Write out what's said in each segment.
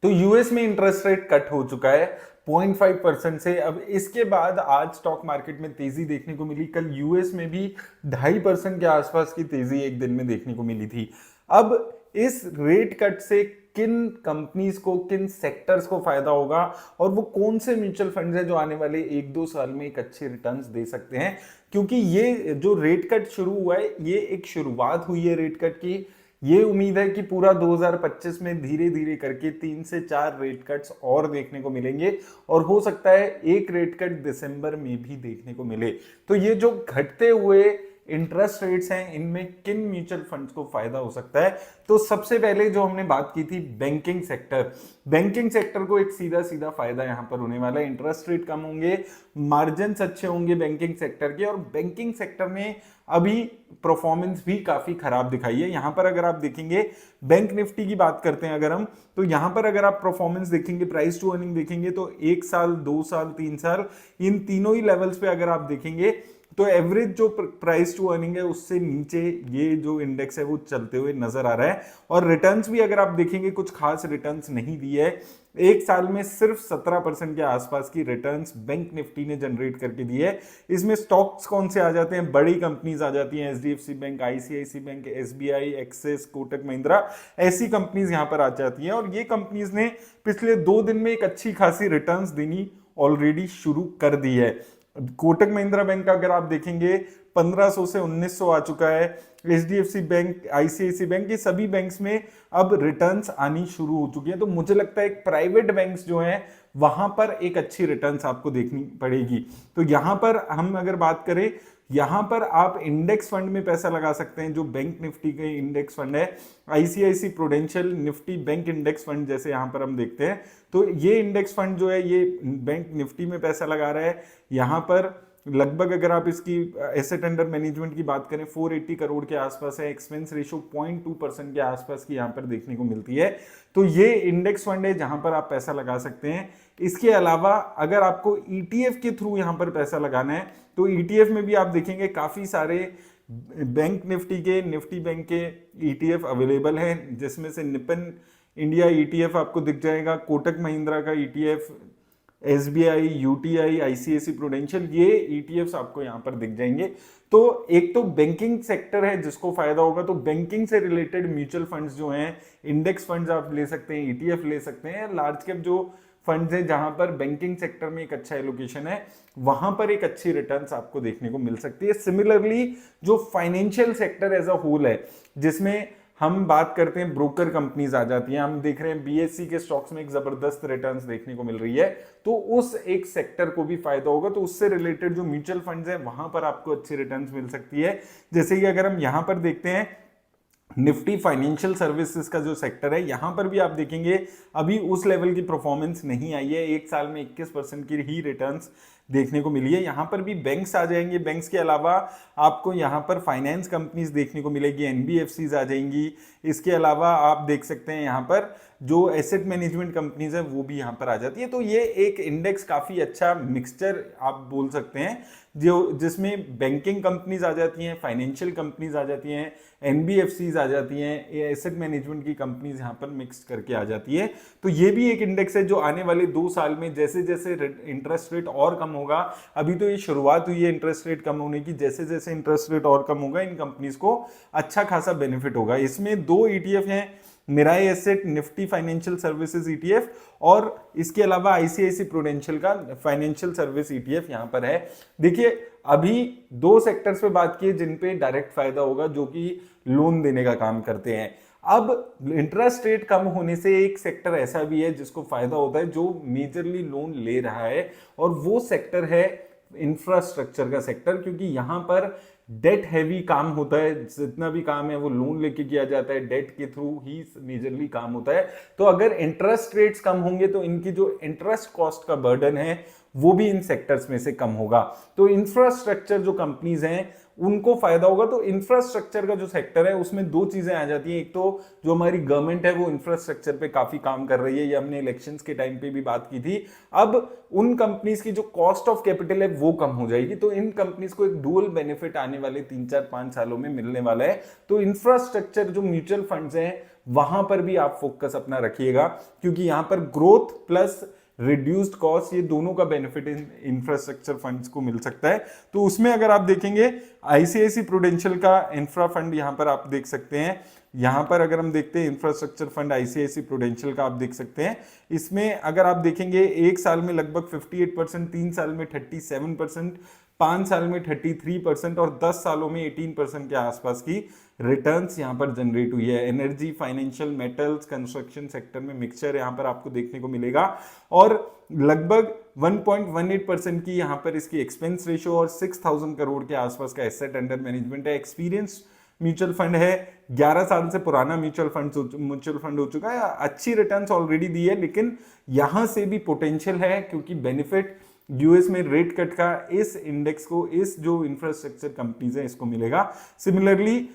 तो यूएस में interest rate cut हो चुका है 0.5% से। अब इसके बाद आज स्टॉक मार्केट में तेजी देखने को मिली। कल यूएस में भी 2.5% के आसपास की तेजी एक दिन में देखने को मिली थी। अब इस रेट कट से किन कंपनीज को, किन सेक्टर्स को फायदा होगा और वो कौन से म्यूचुअल फंड्स हैं जो आने वाले 1-2 साल में एक अच्छे रिटर्न्स दे सकते हैं, क्योंकि ये जो रेट कट शुरू हुआ है ये एक शुरुआत हुई है रेट कट की। ये उम्मीद है कि पूरा 2025 में धीरे धीरे करके 3 से 4 रेट कट्स और देखने को मिलेंगे और हो सकता है एक रेट कट दिसंबर में भी देखने को मिले। तो ये जो घटते हुए इंटरेस्ट रेट्स हैं इनमें किन म्यूचुअल फंड्स को फायदा हो सकता है। तो सबसे पहले जो हमने बात की थी बैंकिंग सेक्टर, बैंकिंग सेक्टर को एक सीधा सीधा फायदा यहां पर होने वाला है। इंटरेस्ट रेट कम होंगे, मार्जिन अच्छे होंगे बैंकिंग सेक्टर के, और बैंकिंग सेक्टर में अभी परफॉर्मेंस भी काफी खराब दिखाई है। यहां पर अगर आप देखेंगे बैंक निफ्टी की बात करते हैं अगर हम, तो यहां पर अगर आप परफॉर्मेंस देखेंगे, प्राइस टू अर्निंग देखेंगे, तो 1 साल 2 साल 3 साल इन तीनों ही लेवल्स पे अगर आप देखेंगे तो एवरेज जो प्राइस टू अर्निंग है उससे नीचे ये जो इंडेक्स है वो चलते हुए नजर आ रहा है। और रिटर्न्स भी अगर आप देखेंगे कुछ खास रिटर्न्स नहीं दिए है। एक साल में सिर्फ 17% के आसपास की रिटर्न्स बैंक निफ्टी ने जनरेट करके दी है। इसमें स्टॉक्स कौन से आ जाते हैं, बड़ी कंपनीज आ जाती हैं, HDFC bank, ICICI bank, SBI, Axis, Kotak Mahindra, ऐसी कंपनीज यहां पर आ जाती हैं। और ये कंपनीज ने पिछले 2 दिन में एक अच्छी खासी रिटर्न्स देनी ऑलरेडी शुरू कर दी है। कोटक महिंद्रा बैंक का अगर आप देखेंगे 1500 से 1900 आ चुका है। एचडीएफसी बैंक, आईसीआईसी बैंक, ये सभी बैंक्स में अब रिटर्न्स आनी शुरू हो चुकी है। तो मुझे लगता है एक प्राइवेट बैंक्स जो हैं वहां पर एक अच्छी रिटर्न्स आपको देखनी पड़ेगी। तो यहां पर हम अगर बात करें, यहां पर आप इंडेक्स फंड में पैसा लगा सकते हैं जो बैंक निफ्टी के इंडेक्स फंड है, ICICI prudential Nifty bank index fund जैसे यहां पर हम देखते हैं। तो ये इंडेक्स फंड जो है ये बैंक निफ्टी में पैसा लगा रहा है। यहां पर लगभग अगर आप इसकी एसेट अंडर मैनेजमेंट की बात करें 480 करोड़ के आसपास है, एक्सपेंस रेशियो 0.2% के आसपास की यहां पर देखने को मिलती है। तो ये इंडेक्स फंड है जहां पर आप पैसा लगा सकते हैं। इसके अलावा अगर आपको ईटीएफ के थ्रू यहां पर पैसा लगाना है तो ईटीएफ में भी आप देखेंगे काफी सारे बैंक निफ्टी के, निफ्टी बैंक के ईटीएफ अवेलेबल हैं, जिसमें से निपन इंडिया ईटीएफ आपको दिख जाएगा, कोटक महिंद्रा का ETF, SBI, UTI, ICICI prudential, ये ईटीएफ्स आपको यहां पर दिख जाएंगे। तो एक तो बैंकिंग सेक्टर है जिसको फायदा होगा, तो बैंकिंग से रिलेटेड म्यूचुअल फंड्स जो हैं, इंडेक्स फंड्स आप ले सकते हैं, ईटीएफ ले सकते हैं। लार्ज कैप जो फंड्स हैं जहां पर बैंकिंग सेक्टर में एक अच्छा एलोकेशन है वहां पर एक अच्छी रिटर्न्स आपको देखने को मिल सकती है। सिमिलरली जो financial sector as a whole है, जिसमें हम बात करते हैं ब्रोकर कंपनीज आ जाती हैं, हम देख रहे हैं बीएससी के स्टॉक्स में एक जबरदस्त रिटर्न्स देखने को मिल रही है, तो उस एक सेक्टर को भी फायदा होगा। तो उससे रिलेटेड जो म्यूचुअल फंड्स हैं वहां पर आपको अच्छी रिटर्न्स मिल सकती है। जैसे कि अगर हम यहां पर देखते हैं निफ्टी फाइनेंशियल सर्विसेज का जो सेक्टर है, यहां पर भी आप देखेंगे अभी उस लेवल की परफॉर्मेंस नहीं आई है। एक साल में 21% की ही रिटर्न्स देखने को मिली है। यहां पर भी बैंक्स आ जाएंगे, बैंक्स के अलावा आपको यहां पर फाइनेंस कंपनीज देखने को मिलेगी, एनबीएफसीज आ जाएंगी। इसके अलावा आप देख सकते हैं यहां पर जो एसेट मैनेजमेंट कंपनीज है वो भी यहां पर आ जाती है। तो ये एक इंडेक्स काफी अच्छा मिक्सचर आप बोल सकते हैं, जो जिसमें बैंकिंग कंपनीज आ जाती हैं, फाइनेंशियल कंपनीज आ जाती हैं, एनबीएफसीज आ जाती हैं, एसेट मैनेजमेंट की कंपनीज यहां पर मिक्स करके आ जाती है। तो ये भी एक इंडेक्स है जो आने वाले 2 साल में जैसे जैसे इंटरेस्ट रेट और कम होगा, अभी तो ये शुरुआत हुई है इंटरेस्ट रेट कम होने की, जैसे जैसे इंटरेस्ट रेट और कम होगा इन कंपनीज को अच्छा खासा बेनिफिट होगा। इसमें 2 ईटीएफ हैं, Mirae asset Nifty financial services ETF, और इसके अलावा आईसीआईसी प्रूडेंशियल का फाइनेंशियल सर्विस ईटीएफ यहां पर है। देखिए अभी 2 सेक्टर्स पे बात की जिन पे डायरेक्ट फायदा होगा, जो कि लोन देने का काम करते हैं। अब इंटरेस्ट रेट कम होने से एक सेक्टर ऐसा भी है जिसको फायदा होता है, जो मेजरली लोन ले रहा है, और वो सेक्टर है इंफ्रास्ट्रक्चर का सेक्टर, क्योंकि यहां पर डेट हैवी काम होता है। जितना भी काम है वो लोन लेके किया जाता है, डेट के थ्रू ही मेजरली काम होता है। तो अगर इंटरेस्ट रेट्स कम होंगे तो इनकी जो इंटरेस्ट कॉस्ट का बर्डन है वो भी इन सेक्टर्स में से कम होगा। तो इंफ्रास्ट्रक्चर जो कंपनीज हैं उनको फायदा होगा। तो इंफ्रास्ट्रक्चर का जो सेक्टर है उसमें 2 चीजें आ जाती हैं। एक तो जो हमारी गवर्नमेंट है वो इंफ्रास्ट्रक्चर पे काफी काम कर रही है, ये हमने इलेक्शंस के टाइम पे भी बात की थी। अब उन कंपनीज की जो कॉस्ट ऑफ कैपिटल है वो कम हो जाएगी, तो इन कंपनीज को एक डुअल बेनिफिट आने वाले 3-4-5 सालों में मिलने वाला है। तो इंफ्रास्ट्रक्चर जो म्यूचुअल फंड्स हैं वहां पर भी आप फोकस अपना रखिएगा, क्योंकि यहां पर ग्रोथ प्लस रिड्यूस्ड कॉस्ट ये दोनों का बेनिफिट इंफ्रास्ट्रक्चर फंड्स को मिल सकता है। तो उसमें अगर आप देखेंगे आईसीआईसी प्रूडेंशियल का इंफ्रा फंड यहां पर आप देख सकते हैं। यहां पर अगर हम देखते हैं इंफ्रास्ट्रक्चर फंड आईसीआईसी प्रूडेंशियल का आप देख सकते हैं, इसमें अगर आप देखेंगे एक साल में लगभग 58%, 3 साल में 37%, 5 साल में 33% और 10 सालों में 18% के आसपास की रिटर्न्स यहां पर जनरेट हुई है। Energy, financial, metals, construction sector में मिक्सचर यहां पर आपको देखने को मिलेगा और लगभग 1.18% की यहां पर इसकी एक्सपेंस रेशियो और 6000 करोड़ के आसपास का एसेट अंडर मैनेजमेंट है। एक्सपीरियंस म्यूचुअल फंड है, 11 साल से पुराना म्यूचुअल फंड हो चुका है, अच्छी रिटर्न्स ऑलरेडी दी है, लेकिन यहां से भी पोटेंशियल है क्योंकि बेनिफिट यूएस में रेट कट का इस इंडेक्स को, इस जो इंफ्रास्ट्रक्चर कंपनीज है इसको मिलेगा। सिमिलरली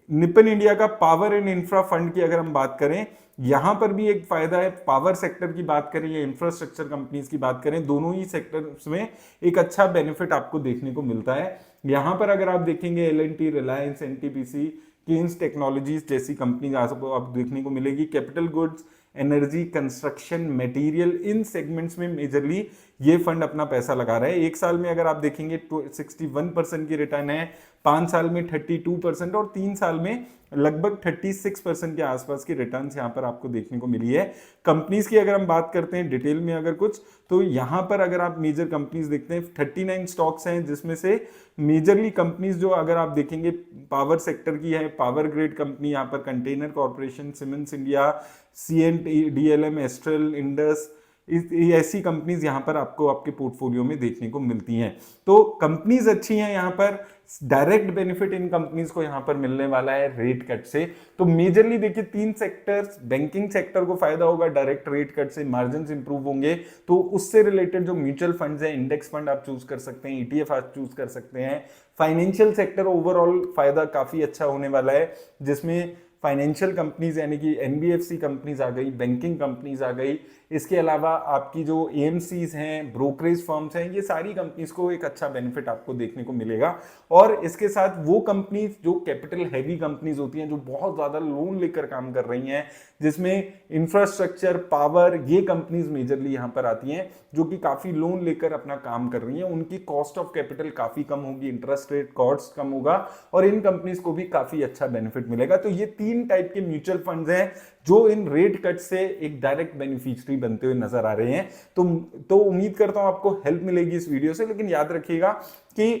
निपन इंडिया का पावर एंड इंफ्रा फंड की अगर हम बात करें, यहां पर भी एक फायदा है। पावर सेक्टर की बात करें या इंफ्रास्ट्रक्चर कंपनीज की बात करें, दोनों ही सेक्टर्स में एक अच्छा बेनिफिट आपको देखने को मिलता है। यहां पर अगर आप देखेंगे L and T, Reliance, NTPC, Kaynes technologies जैसी कंपनी आपको देखने को मिलेगी। Capital goods, energy, construction, material, in segments में मेजरली ये फंड अपना पैसा लगा रहा है। एक साल में अगर आप देखेंगे 61% की रिटर्न है, 5 साल में 32% और 3 साल में लगभग 36% के आसपास की रिटर्न्स यहां पर आपको देखने को मिली है। कंपनीज की अगर हम बात करते हैं डिटेल में अगर कुछ, तो यहां पर अगर आप मेजर कंपनीज देखते हैं 39 स्टॉक्स हैं, जिसमें से मेजरली कंपनीज जो अगर आप देखेंगे पावर सेक्टर की है, पावर ग्रिड कंपनी यहां पर container corporation, siemens India, CNT, astral, Indus, ऐसी कंपनीज यहां पर आपको आपके पोर्टफोलियो में देखने को मिलती हैं। तो कंपनीज अच्छी हैं, यहां पर डायरेक्ट बेनिफिट इन कंपनीज को यहां पर मिलने वाला है रेट कट से। तो मेजरली देखिए 3 सेक्टर्स, बैंकिंग सेक्टर को फायदा होगा डायरेक्ट रेट कट से, मार्जिन इंप्रूव होंगे, तो उससे रिलेटेड जो म्यूचुअल फंड्स हैं, इंडेक्स फंड आप चूज कर सकते हैं, ETF आप चूज कर सकते हैं। फाइनेंशियल सेक्टर ओवरऑल फायदा काफी अच्छा होने वाला है, जिसमें फाइनेंशियल कंपनीज यानी कि एनबीएफसी कंपनीज आ गई, बैंकिंग कंपनीज आ गई, इसके अलावा आपकी जो एएमसीज हैं, ब्रोकरेज फर्म्स हैं, ये सारी कंपनीज को एक अच्छा बेनिफिट आपको देखने को मिलेगा। और इसके साथ वो कंपनीज जो कैपिटल हैवी कंपनीज होती हैं, जो बहुत ज्यादा लोन लेकर काम कर रही हैं, जिसमें इंफ्रास्ट्रक्चर, पावर, ये कंपनीज मेजरली यहां पर आती हैं, जो कि काफी लोन लेकर अपना काम कर रही हैं, उनकी कॉस्ट ऑफ कैपिटल काफी कम होगी, इंटरेस्ट रेट कॉस्ट कम होगा और इन कंपनीज को भी काफी अच्छा बेनिफिट मिलेगा। तो ये 3 टाइप के म्यूचुअल फंड्स हैं जो इन रेट कट से एक डायरेक्ट बेनिफिशियरी बनते हुए नजर आ रहे हैं। तो उम्मीद करता हूं आपको हेल्प मिलेगी इस वीडियो से, लेकिन याद रखिएगा कि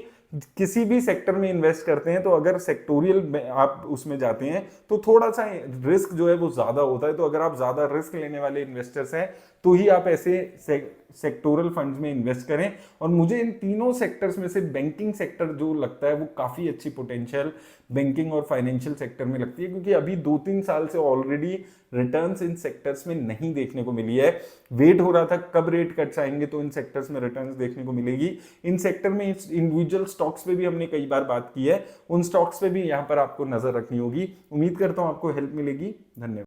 किसी भी सेक्टर में इन्वेस्ट करते हैं तो अगर सेक्टोरियल आप उसमें जाते हैं तो थोड़ा सा रिस्क जो है वो ज्यादा होता है। तो अगर आप ज्यादा रिस्क लेने वाले इन्वेस्टर्स हैं तो ही आप ऐसे सेक्टोरल फंड्स में इन्वेस्ट करें। और मुझे इन तीनों सेक्टर्स में से बैंकिंग सेक्टर जो लगता है वो काफी अच्छी पोटेंशियल बैंकिंग और फाइनेंशियल सेक्टर में लगती है, क्योंकि अभी 2-3 साल से ऑलरेडी रिटर्न्स इन सेक्टर्स में नहीं देखने को मिली है। वेट हो रहा था कब रेट कट्स आएंगे तो इन सेक्टर्स में रिटर्न्स देखने को मिलेगी। इन सेक्टर में इंडिविजुअल स्टॉक्स पे भी हमने कई बार बात की है, उन स्टॉक्स पे भी यहाँ पर आपको नजर रखनी होगी। उम्मीद करता हूँ आपको हेल्प मिलेगी। धन्यवाद।